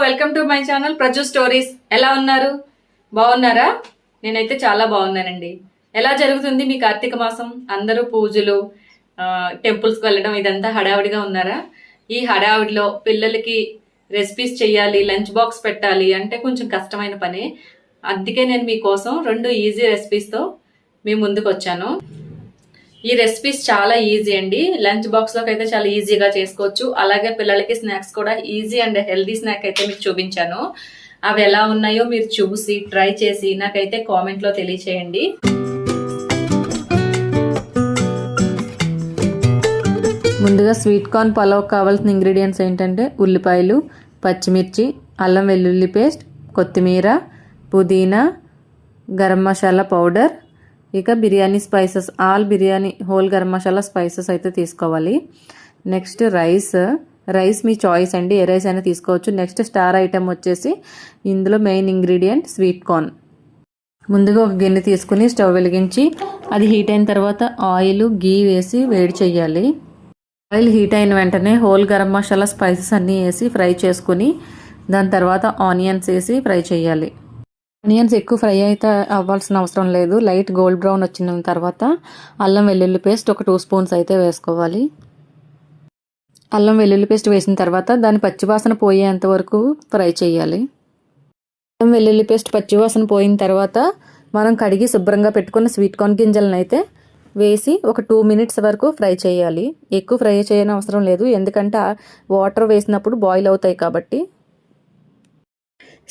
Welcome to my channel Praju stories. ఎలా ఉన్నారు? బాగున్నారా? నేనైతే చాలా బాగున్నానండి. ఎలా జరుగుతుంది మీ కార్తీక మాసం? అందరూ పూజలు, టెంపుల్స్కి వెళ్ళడం ఇదంతా హడావిడిగా ఉన్నారా? ఈ హడావిడిలో పిల్లలకి రెసిపీస్ చేయాలి, లంచ్ బాక్స్ పెట్టాలి అంటే కొంచెం కష్టమైన పని. అందుకే నేను మీకోసం 2 ఈజీ రెసిపీస్తో మీ ముందుకు వచ్చాను. ఈ రెసిపీస్ చాలా ఈజీ అండి. లంచ్ బాక్స్లోకి అయితే చాలా ఈజీగా చేసుకోవచ్చు. అలాగే పిల్లలకి స్నాక్స్ కూడా ఈజీ అండ్ హెల్దీ స్నాక్ అయితే మీకు చూపించాను. అవి ఎలా ఉన్నాయో మీరు చూసి ట్రై చేసి నాకైతే కామెంట్లో తెలియచేయండి. ముందుగా స్వీట్ కార్న్ పలావ్ కావాల్సిన ఇంగ్రీడియంట్స్ ఏంటంటే ఉల్లిపాయలు, పచ్చిమిర్చి, అల్లం వెల్లుల్లి పేస్ట్, కొత్తిమీర, పుదీనా, గరం మసాలా పౌడర్, ఇక biryani spices, all biryani whole garam masala spices అయితే తీసుకోవాలి. నెక్స్ట్ రైస్ మీ చాయిస్ అండి, ఏ రైస్ అయినా తీసుకోవచ్చు. నెక్స్ట్ స్టార్ ఐటమ్ వచ్చేసి ఇందులో మెయిన్ ఇంగ్రీడియంట్ స్వీట్ కార్న్. ముందుగా ఒక గిన్నె తీసుకుని స్టవ్ వెలిగించి అది హీట్ అయిన తర్వాత ఆయిల్, గీ వేసి వేడి చేయాలి. ఆయిల్ హీట్ అయిన వెంటనే హోల్ గరం మసాలా స్పైసెస్ అన్నీ వేసి ఫ్రై చేసుకుని దాని తర్వాత ఆనియన్స్ వేసి ఫ్రై చేయాలి. ఆనియన్స్ ఎక్కువ ఫ్రై అయితే అవ్వాల్సిన అవసరం లేదు. లైట్ గోల్డ్ బ్రౌన్ వచ్చిన తర్వాత అల్లం వెల్లుల్లి పేస్ట్ ఒక 2 స్పూన్స్ అయితే వేసుకోవాలి. అల్లం వెల్లుల్లి పేస్ట్ వేసిన తర్వాత దాని పచ్చివాసన పోయేంత వరకు ఫ్రై చేయాలి. అల్లం వెల్లుల్లి పేస్ట్ పచ్చివాసన పోయిన తర్వాత మనం కడిగి శుభ్రంగా పెట్టుకున్న స్వీట్ కార్న్ గింజలను అయితే వేసి ఒక 2 మినిట్స్ వరకు ఫ్రై చేయాలి. ఎక్కువ ఫ్రై చేయని అవసరం లేదు, ఎందుకంటే వాటర్ వేసినప్పుడు బాయిల్ అవుతాయి కాబట్టి.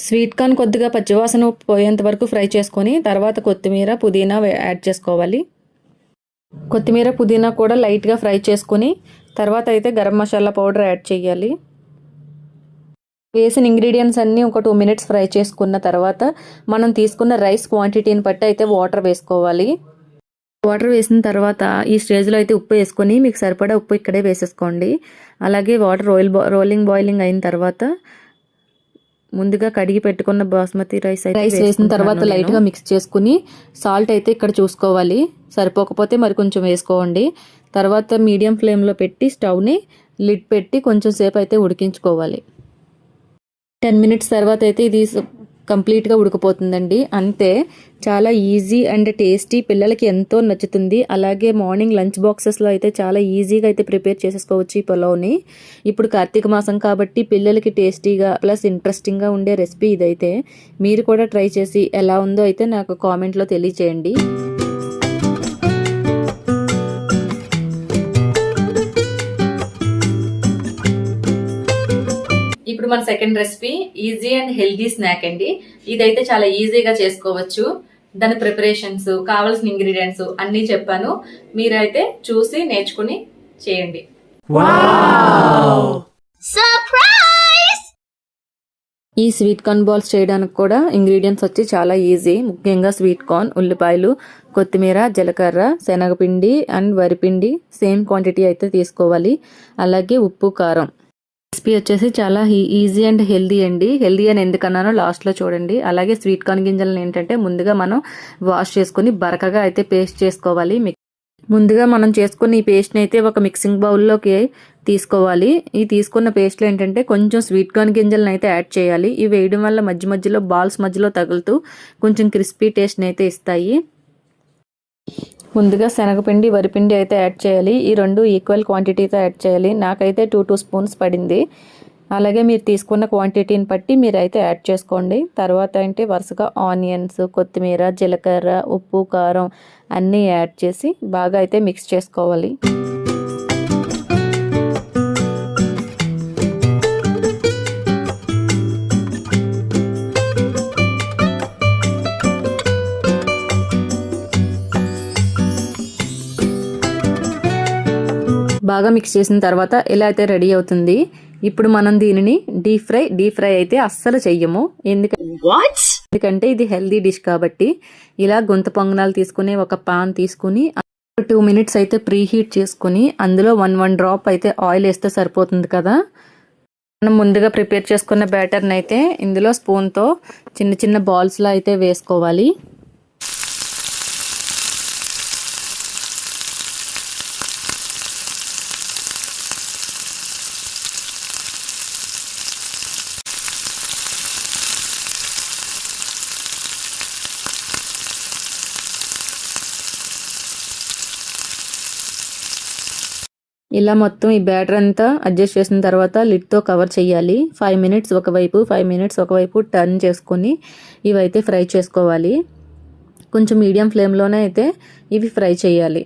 స్వీట్ కార్న్ కొద్దిగా పచ్చివాసన పోయేంత వరకు ఫ్రై చేసుకొని తర్వాత కొత్తిమీర, పుదీనా యాడ్ చేసుకోవాలి. కొత్తిమీర, పుదీనా కూడా లైట్గా ఫ్రై చేసుకొని తర్వాత అయితే గరం మసాలా పౌడర్ యాడ్ చేయాలి. వేసిన ఇంగ్రీడియంట్స్ అన్నీ ఒక 2 మినిట్స్ ఫ్రై చేసుకున్న తర్వాత మనం తీసుకున్న రైస్ క్వాంటిటీని బట్టి అయితే వాటర్ వేసుకోవాలి. వాటర్ వేసిన తర్వాత ఈ స్టేజ్లో అయితే ఉప్పు వేసుకొని మీకు సరిపడా ఉప్పు ఇక్కడే వేసేసుకోండి. అలాగే వాటర్ బాయిలింగ్ అయిన తర్వాత ముందుగా కడిగి పెట్టుకున్న బాస్మతి రైస్ వేసిన తర్వాత లైట్గా మిక్స్ చేసుకుని సాల్ట్ అయితే ఇక్కడ చూసుకోవాలి. సరిపోకపోతే మరి కొంచెం వేసుకోండి. తర్వాత మీడియం ఫ్లేమ్లో పెట్టి స్టవ్ని లిడ్ పెట్టి కొంచెం సేపు అయితే ఉడికించుకోవాలి. 10 మినిట్స్ తర్వాత అయితే ఇది కంప్లీట్గా ఉడికిపోతుందండి. అంతే, చాలా ఈజీ అండ్ టేస్టీ, పిల్లలకి ఎంతో నచ్చుతుంది. అలాగే మార్నింగ్ లంచ్ బాక్సెస్లో అయితే చాలా ఈజీగా అయితే ప్రిపేర్ చేసేసుకోవచ్చు ఈ పులావ్ని. ఇప్పుడు కార్తీక మాసం కాబట్టి పిల్లలకి టేస్టీగా ప్లస్ ఇంట్రెస్టింగ్గా ఉండే రెసిపీ ఇదైతే. మీరు కూడా ట్రై చేసి ఎలా ఉందో అయితే నాకు కామెంట్లో తెలియచేయండి. ఇప్పుడు మన second recipe easy and healthy snack అండి. ఇదైతే చాలా ఈజీగా చేసుకోవచ్చు. దాని ప్రిపరేషన్స్, కావాల్సిన ఇంగ్రీడియంట్స్ అన్నీ చెప్పాను. మీరైతే చూసి నేర్చుకుని చేయండి. ఈ స్వీట్ కార్న్ బాల్స్ చేయడానికి కూడా ఇంగ్రీడియంట్స్ వచ్చి చాలా ఈజీ. ముఖ్యంగా స్వీట్ కార్న్, ఉల్లిపాయలు, కొత్తిమీర, జీలకర్ర, శనగపిండి అండ్ వరిపిండి సేమ్ క్వాంటిటీ అయితే తీసుకోవాలి. అలాగే ఉప్పు, కారం. రెసిపీ వచ్చేసి చాలా ఈజీ అండ్ హెల్దీ అండి. హెల్దీ అని ఎందుకన్నానో లాస్ట్లో చూడండి. అలాగే స్వీట్ కార్న్ గింజలను ఏంటంటే ముందుగా మనం వాష్ చేసుకుని బరకగా అయితే పేస్ట్ చేసుకోవాలి. ముందుగా మనం చేసుకున్న ఈ పేస్ట్ని అయితే ఒక మిక్సింగ్ బౌల్లోకి తీసుకోవాలి. ఈ తీసుకున్న పేస్ట్లో ఏంటంటే కొంచెం స్వీట్ కార్న్ గింజలను అయితే యాడ్ చేయాలి. ఇవి వేయడం వల్ల మధ్యలో బాల్స్ మధ్యలో తగులుతూ కొంచెం క్రిస్పీ టేస్ట్ని అయితే ఇస్తాయి. ముందుగా శనగపిండి, వరిపిండి అయితే యాడ్ చేయాలి. ఈ 2 ఈక్వల్ క్వాంటిటీతో యాడ్ చేయాలి. నాకైతే 2 స్పూన్స్ పడింది. అలాగే మీరు తీసుకున్న క్వాంటిటీని బట్టి మీరు అయితే యాడ్ చేసుకోండి. తర్వాత అంటే వరుసగా ఆనియన్స్, కొత్తిమీర, జీలకర్ర, ఉప్పు, కారం అన్నీ యాడ్ చేసి బాగా అయితే మిక్స్ చేసుకోవాలి. బాగా మిక్స్ చేసిన తర్వాత ఇలా అయితే రెడీ అవుతుంది. ఇప్పుడు మనం దీనిని డీప్ ఫ్రై అయితే అస్సలు చెయ్యము, ఎందుకంటే ఇది హెల్దీ డిష్ కాబట్టి. ఇలా గుంత పొంగనాలు తీసుకుని ఒక పాన్ తీసుకుని 2 minutes అయితే ప్రీ హీట్ చేసుకుని అందులో 1 డ్రాప్ అయితే ఆయిల్ వేస్తే సరిపోతుంది కదా. మనం ముందుగా ప్రిపేర్ చేసుకున్న బ్యాటర్ని అయితే ఇందులో స్పూన్తో చిన్న చిన్న బాల్స్లో అయితే వేసుకోవాలి. ఇలా మొత్తం ఈ బ్యాటర్ అంతా అడ్జస్ట్ చేసిన తర్వాత లిడ్తో కవర్ చేయాలి. 5 minutes ఒకవైపు 5 minutes ఒకవైపు టర్న్ చేసుకొని ఇవైతే ఫ్రై చేసుకోవాలి. కొంచెం మీడియం ఫ్లేమ్లోనే అయితే ఇవి ఫ్రై చేయాలి.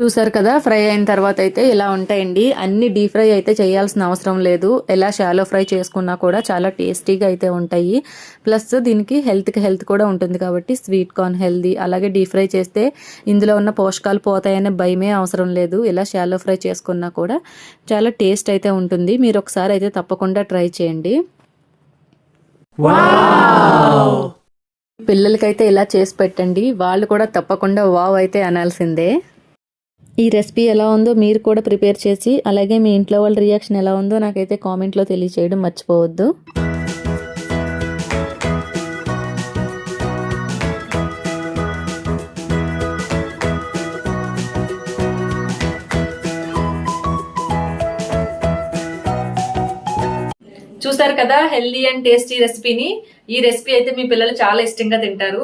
చూసారు కదా, ఫ్రై అయిన తర్వాత అయితే ఇలా ఉంటాయండి. అన్ని డీప్ ఫ్రై అయితే చేయాల్సిన అవసరం లేదు, ఎలా షాలో ఫ్రై చేసుకున్నా కూడా చాలా టేస్టీగా అయితే ఉంటాయి. ప్లస్ దీనికి హెల్త్ కూడా ఉంటుంది కాబట్టి స్వీట్ కార్న్ హెల్దీ. అలాగే డీప్ ఫ్రై చేస్తే ఇందులో ఉన్న పోషకాలు పోతాయనే భయమే అవసరం లేదు. ఇలా షాలో ఫ్రై చేసుకున్నా కూడా చాలా టేస్ట్ అయితే ఉంటుంది. మీరు ఒకసారి అయితే తప్పకుండా ట్రై చేయండి. పిల్లలకైతే ఇలా చేసి పెట్టండి, వాళ్ళు కూడా తప్పకుండా వావ్ అయితే అనాల్సిందే. ఈ రెసిపీ ఎలా ఉందో మీరు కూడా ప్రిపేర్ చేసి అలాగే మీ ఇంట్లో వాళ్ళ రియాక్షన్ ఎలా ఉందో నాకైతే కామెంట్లో తెలియచేయడం మర్చిపోవద్దు. చూసారు కదా హెల్దీ అండ్ టేస్టీ రెసిపీని. ఈ రెసిపీ అయితే మీ పిల్లలు చాలా ఇష్టంగా తింటారు.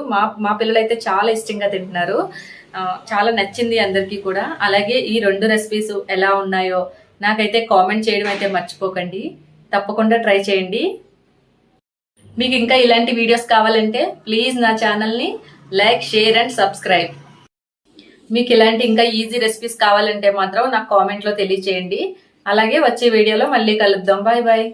మా పిల్లలు అయితే చాలా ఇష్టంగా తింటున్నారు. చాలా నచ్చింది అందరికీ కూడా. అలాగే ఈ 2 రెసిపీస్ ఎలా ఉన్నాయో నాకైతే కామెంట్ చేయడం అయితే మర్చిపోకండి. తప్పకుండా ట్రై చేయండి. మీకు ఇంకా ఇలాంటి వీడియోస్ కావాలంటే ప్లీజ్ నా ఛానల్ని లైక్, షేర్ అండ్ సబ్స్క్రైబ్. మీకు ఇలాంటి ఇంకా ఈజీ రెసిపీస్ కావాలంటే మాత్రం నాకు కామెంట్లో తెలియచేయండి. అలాగే వచ్చే వీడియోలో మళ్ళీ కలుద్దాం. Bye bye.